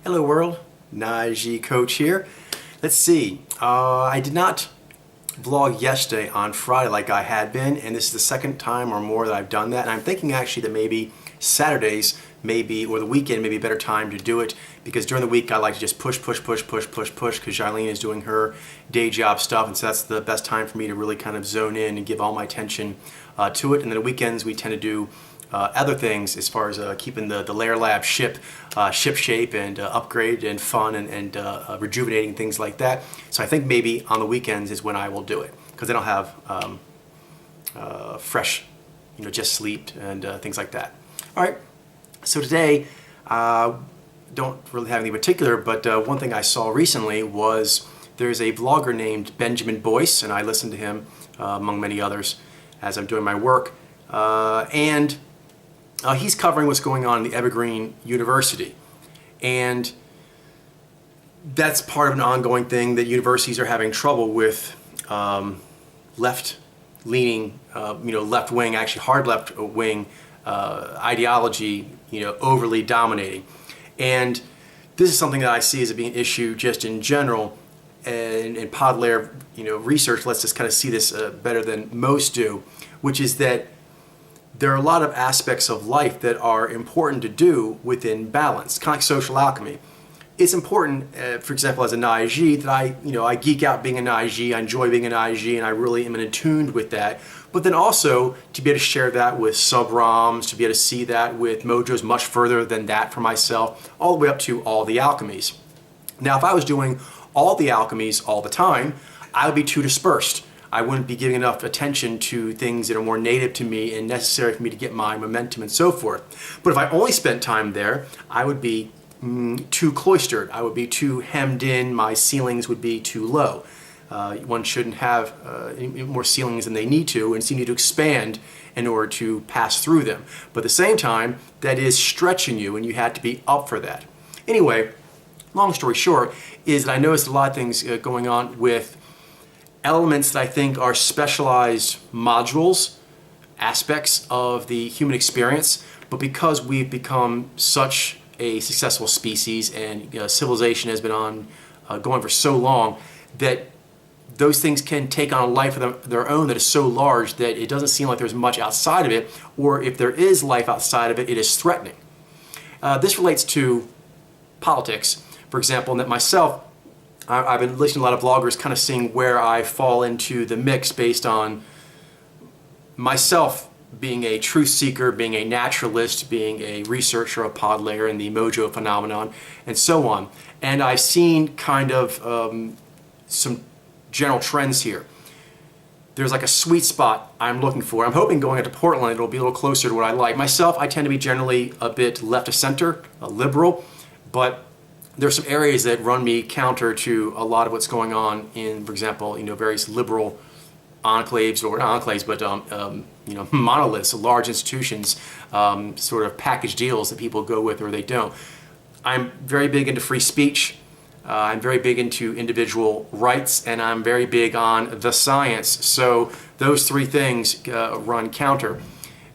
Hello world, Najee Coach here. Let's see, I did not vlog yesterday on Friday like I had been, and this is the second time or more that I've done that, and I'm thinking actually that maybe Saturdays or the weekend may be a better time to do it, because during the week I like to just push because Jailene is doing her day job stuff, and so that's the best time for me to really kind of zone in and give all my attention to it. And then the weekends we tend to do other things as far as keeping the Lair Lab ship shape and upgrade and fun and rejuvenating, things like that. So I think maybe on the weekends is when I will do it, because then I'll have fresh, just sleep and things like that. All right, so today don't really have anything particular, but one thing I saw recently was there's a vlogger named Benjamin Boyce, and I listen to him among many others as I'm doing my work, and he's covering what's going on in the Evergreen University. And that's part of an ongoing thing that universities are having trouble with left-leaning, left-wing, actually hard left-wing ideology, overly dominating. And this is something that I see as being an issue just in general. And Podlair, research lets us kind of see this better than most do, which is that there are a lot of aspects of life that are important to do within balance, kind of like social alchemy. It's important, for example, as a Najee, that I geek out being a Najee, I enjoy being a Najee, and I really am attuned with that. But then also to be able to share that with sub-ROMs, to be able to see that with Mojos much further than that for myself, all the way up to all the alchemies. Now, if I was doing all the alchemies all the time, I would be too dispersed. I wouldn't be giving enough attention to things that are more native to me and necessary for me to get my momentum and so forth. But if I only spent time there, I would be too cloistered. I would be too hemmed in. My ceilings would be too low. One shouldn't have more ceilings than they need to, and so you need to expand in order to pass through them. But at the same time, that is stretching you, and you had to be up for that. Anyway, long story short, is that I noticed a lot of things going on with elements that I think are specialized modules, aspects of the human experience, but because we've become such a successful species and civilization has been going for so long, that those things can take on a life of their own that is so large that it doesn't seem like there's much outside of it, or if there is life outside of it, it is threatening. This relates to politics, for example, and that myself, I've been listening to a lot of vloggers, kind of seeing where I fall into the mix based on myself being a truth seeker, being a naturalist, being a researcher of Podlair and the Mojo phenomenon, and so on. And I've seen kind of some general trends here. There's like a sweet spot I'm looking for. I'm hoping going into Portland it'll be a little closer to what I like. Myself, I tend to be generally a bit left of center, a liberal, but there's some areas that run me counter to a lot of what's going on in, for example, various liberal enclaves, or not enclaves, but monoliths, large institutions, sort of package deals that people go with or they don't. I'm very big into free speech. I'm very big into individual rights, and I'm very big on the science. So those three things run counter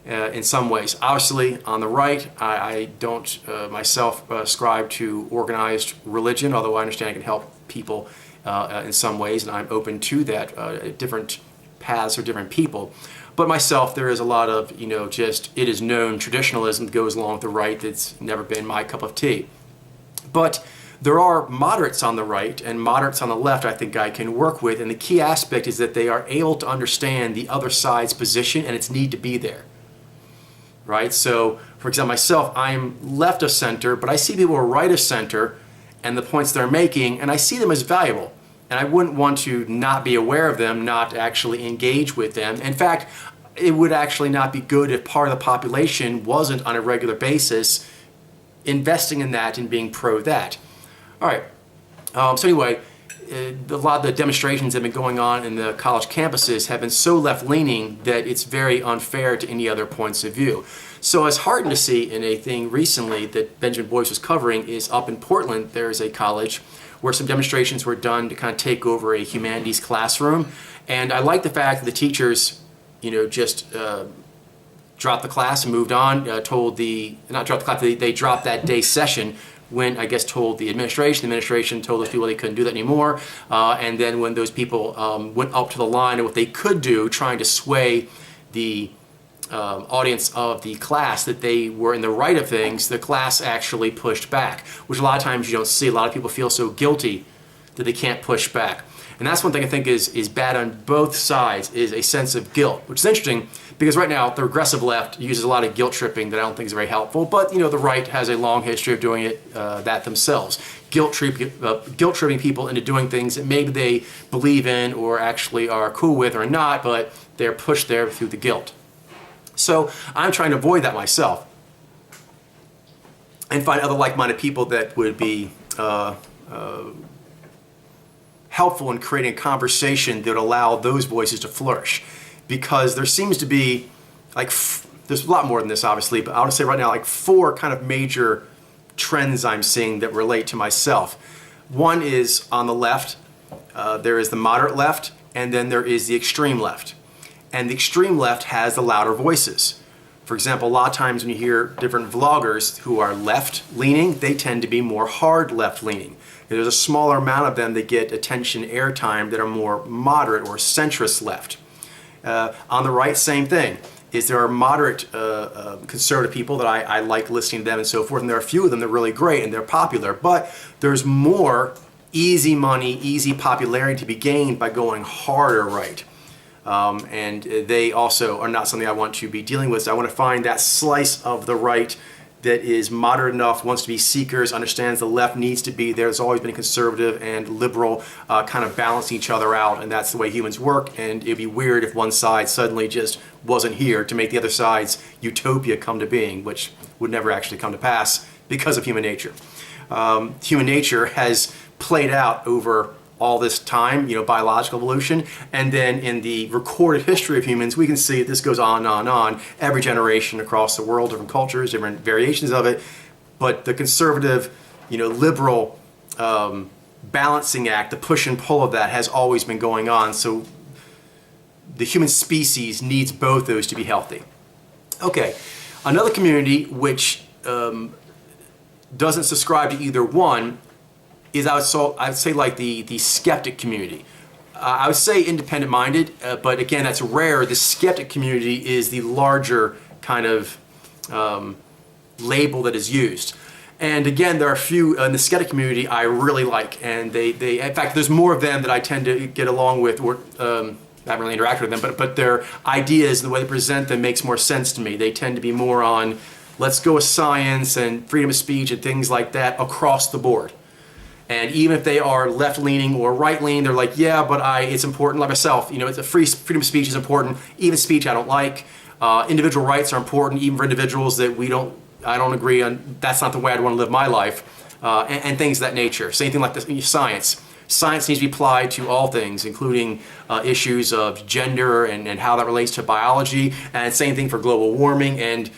in some ways. Obviously, on the right, I don't myself ascribe to organized religion, although I understand it can help people in some ways, and I'm open to that, different paths for different people. But myself, there is a lot of, just it is known traditionalism that goes along with the right that's never been my cup of tea. But there are moderates on the right and moderates on the left I think I can work with, and the key aspect is that they are able to understand the other side's position and its need to be there. Right? So, for example, myself, I'm left of center, but I see people who are right of center and the points they're making, and I see them as valuable. And I wouldn't want to not be aware of them, not actually engage with them. In fact, it would actually not be good if part of the population wasn't on a regular basis investing in that and being pro that. All right. So anyway, a lot of the demonstrations that have been going on in the college campuses have been so left-leaning that it's very unfair to any other points of view. So it's heartened to see in a thing recently that Benjamin Boyce was covering is up in Portland, there's a college where some demonstrations were done to kind of take over a humanities classroom. And I like the fact that the teachers, just dropped the class and moved on, not dropped the class, they dropped that day's session went, I guess, told the administration told those people they couldn't do that anymore. And then when those people went up to the line of what they could do, trying to sway the audience of the class that they were in the right of things, the class actually pushed back, which a lot of times you don't see. A lot of people feel so guilty that they can't push back. And that's one thing I think is bad on both sides, is a sense of guilt, which is interesting because right now the regressive left uses a lot of guilt tripping that I don't think is very helpful, but the right has a long history of doing it that themselves. Guilt tripping people into doing things that maybe they believe in or actually are cool with or not, but they're pushed there through the guilt. So I'm trying to avoid that myself and find other like-minded people that would be helpful in creating a conversation that would allow those voices to flourish. Because there seems to be, there's a lot more than this obviously, but I want to say right now 4 kind of major trends I'm seeing that relate to myself. One is on the left, there is the moderate left, and then there is the extreme left. And the extreme left has the louder voices. For example, a lot of times when you hear different vloggers who are left-leaning, they tend to be more hard left-leaning. There's a smaller amount of them that get attention airtime that are more moderate or centrist left. On the right, same thing. There are moderate conservative people that I like listening to them and so forth, and there are a few of them that are really great and they're popular, but there's more easy money, easy popularity to be gained by going harder right. And they also are not something I want to be dealing with. So I want to find that slice of the right that is moderate enough, wants to be seekers, understands the left needs to be there. There's always been conservative and liberal kind of balancing each other out, and that's the way humans work, and it'd be weird if one side suddenly just wasn't here to make the other side's utopia come to being, which would never actually come to pass because of human nature. Human nature has played out over all this time, biological evolution, and then in the recorded history of humans, we can see this goes on and on and on, every generation across the world, different cultures, different variations of it, but the conservative, liberal balancing act, the push and pull of that has always been going on, so the human species needs both those to be healthy. Okay, another community which doesn't subscribe to either one is I would say like the skeptic community. I would say independent-minded, but again, that's rare. The skeptic community is the larger kind of label that is used. And again, there are a few in the skeptic community I really like, and they in fact, there's more of them that I tend to get along with, or I haven't really interacted with them, but their ideas and the way they present them makes more sense to me. They tend to be more on, let's go with science and freedom of speech and things like that across the board. And even if they are left-leaning or right-leaning, they're like, yeah, but it's important, like myself, it's freedom of speech is important, even speech I don't like. Individual rights are important, even for individuals that I don't agree on, that's not the way I'd want to live my life, and things of that nature. Same thing like this, science. Science needs to be applied to all things, including issues of gender and how that relates to biology, and same thing for global warming, and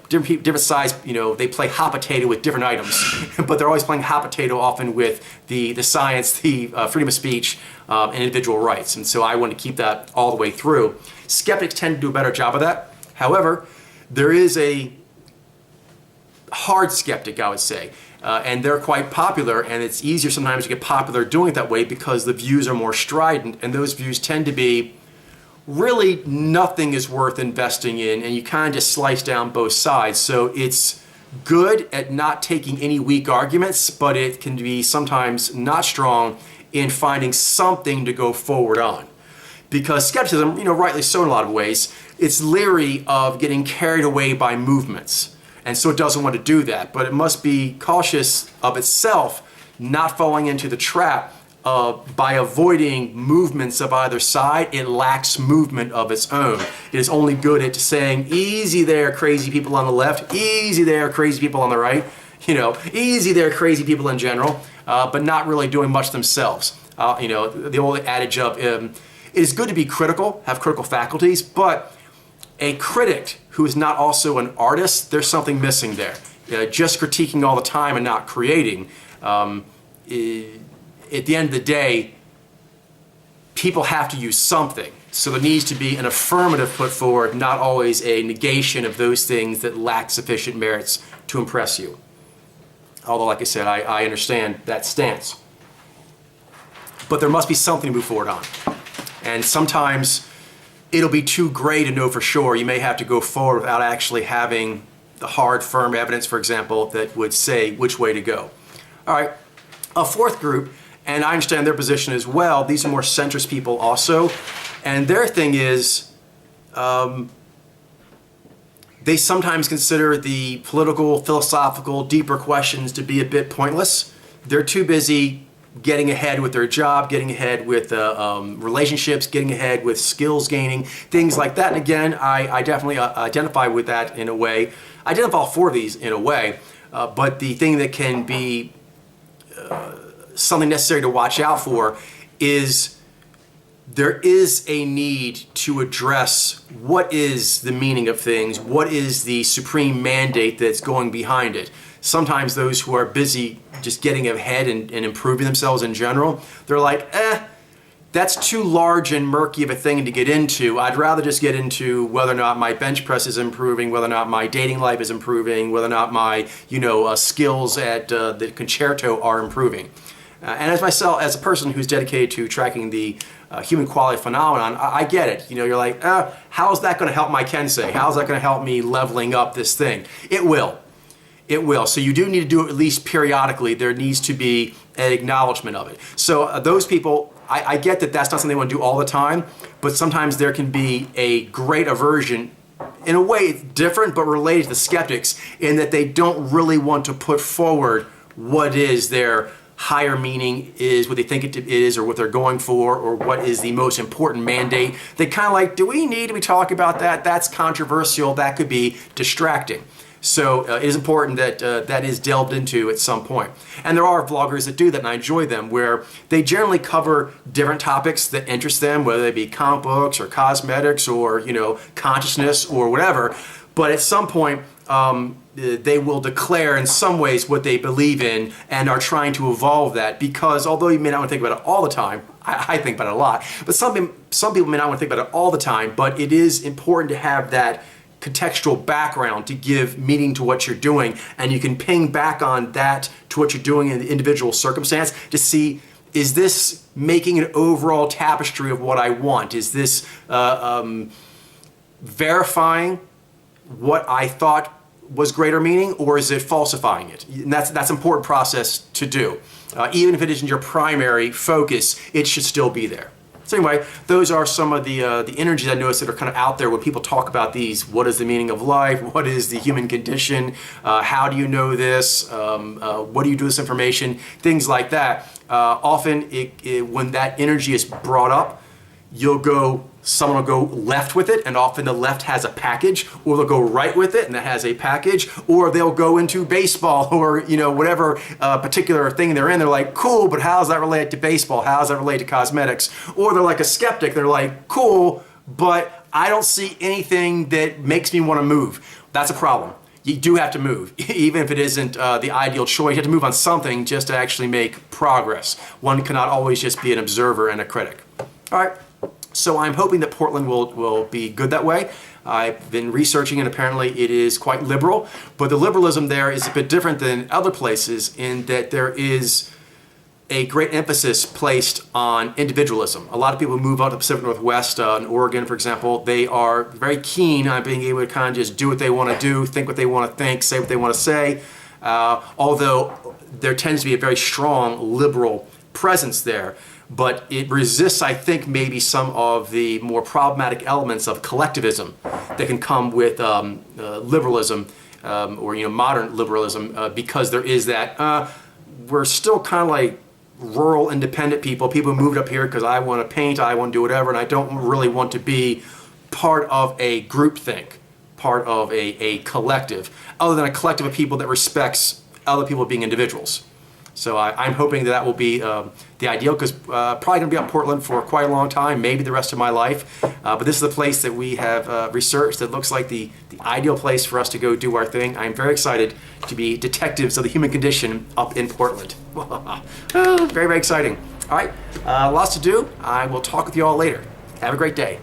different sides, they play hot potato with different items, but they're always playing hot potato often with the science, the freedom of speech, and individual rights. And so I want to keep that all the way through. Skeptics tend to do a better job of that. However, there is a hard skeptic, I would say, and they're quite popular, and it's easier sometimes to get popular doing it that way because the views are more strident, and those views tend to be really nothing is worth investing in, and you kind of just slice down both sides. So it's good at not taking any weak arguments, but it can be sometimes not strong in finding something to go forward on. Because skepticism, rightly so in a lot of ways, it's leery of getting carried away by movements. And so it doesn't want to do that, but it must be cautious of itself not falling into the trap by avoiding movements of either side. It lacks movement of its own. It is only good at saying, easy there, crazy people on the left, easy there, crazy people on the right, easy there, crazy people in general, but not really doing much themselves. The old adage of, it is good to be critical, have critical faculties, but a critic who is not also an artist, there's something missing there. Just critiquing all the time and not creating, at the end of the day, people have to use something. So there needs to be an affirmative put forward, not always a negation of those things that lack sufficient merits to impress you. Although, like I said, I understand that stance. But there must be something to move forward on. And sometimes it'll be too gray to know for sure. You may have to go forward without actually having the hard, firm evidence, for example, that would say which way to go. All right, a fourth group, and I understand their position as well. These are more centrist people also. And their thing is, they sometimes consider the political, philosophical, deeper questions to be a bit pointless. They're too busy getting ahead with their job, getting ahead with relationships, getting ahead with skills gaining, things like that. And again, I definitely identify with that in a way. I identify all four of these in a way, but the thing that can be something necessary to watch out for is there is a need to address what is the meaning of things, what is the supreme mandate that's going behind it. Sometimes those who are busy just getting ahead and improving themselves in general, they're like, that's too large and murky of a thing to get into. I'd rather just get into whether or not my bench press is improving, whether or not my dating life is improving, whether or not my skills at the concerto are improving. And as myself, as a person who's dedicated to tracking the human quality phenomenon, I get it. You're like, how's that going to help my Kensei? How's that going to help me leveling up this thing? It will. It will. So you do need to do it at least periodically. There needs to be an acknowledgement of it. So those people, I get that that's not something they want to do all the time, but sometimes there can be a great aversion. In a way, it's different, but related to the skeptics in that they don't really want to put forward what is their higher meaning is, what they think it is, or what they're going for, or what is the most important mandate. They kind of like, do we need to be talking about that? That's controversial. That could be distracting. So it is important that that is delved into at some point. And there are vloggers that do that, and I enjoy them, where they generally cover different topics that interest them, whether they be comic books or cosmetics or consciousness or whatever. But at some point, they will declare in some ways what they believe in and are trying to evolve that, because although you may not want to think about it all the time, I think about it a lot, but some people may not want to think about it all the time, but it is important to have that contextual background to give meaning to what you're doing, and you can ping back on that to what you're doing in the individual circumstance to see, is this making an overall tapestry of what I want? Is this verifying what I thought was greater meaning, or is it falsifying it? And that's an important process to do. Even if it isn't your primary focus, it should still be there. So anyway, those are some of the energies I notice that are kind of out there when people talk about these. What is the meaning of life? What is the human condition? How do you know this? What do you do with this information? Things like that. Often, when that energy is brought up, someone will go left with it, and often the left has a package, or they'll go right with it and that has a package, or they'll go into baseball or whatever particular thing they're in. They're like, cool, but how does that relate to baseball? How does that relate to cosmetics? Or they're like a skeptic. They're like, cool, but I don't see anything that makes me want to move. That's a problem. You do have to move, even if it isn't the ideal choice. You have to move on something just to actually make progress. One cannot always just be an observer and a critic. All right. So I'm hoping that Portland will be good that way. I've been researching, and apparently it is quite liberal, but the liberalism there is a bit different than other places in that there is a great emphasis placed on individualism. A lot of people who move out to the Pacific Northwest, in Oregon, for example, they are very keen on being able to kind of just do what they want to do, think what they want to think, say what they want to say, although there tends to be a very strong liberal presence there. But it resists, I think, maybe some of the more problematic elements of collectivism that can come with liberalism or modern liberalism, because there is that we're still kind of like rural independent people who moved up here because I want to paint, I want to do whatever, and I don't really want to be part of a groupthink, part of a collective, other than a collective of people that respects other people being individuals. So I'm hoping that will be the ideal, because probably going to be up in Portland for quite a long time, maybe the rest of my life. But this is the place that we have researched that looks like the ideal place for us to go do our thing. I'm very excited to be detectives of the human condition up in Portland. Very, very exciting. All right, lots to do. I will talk with you all later. Have a great day.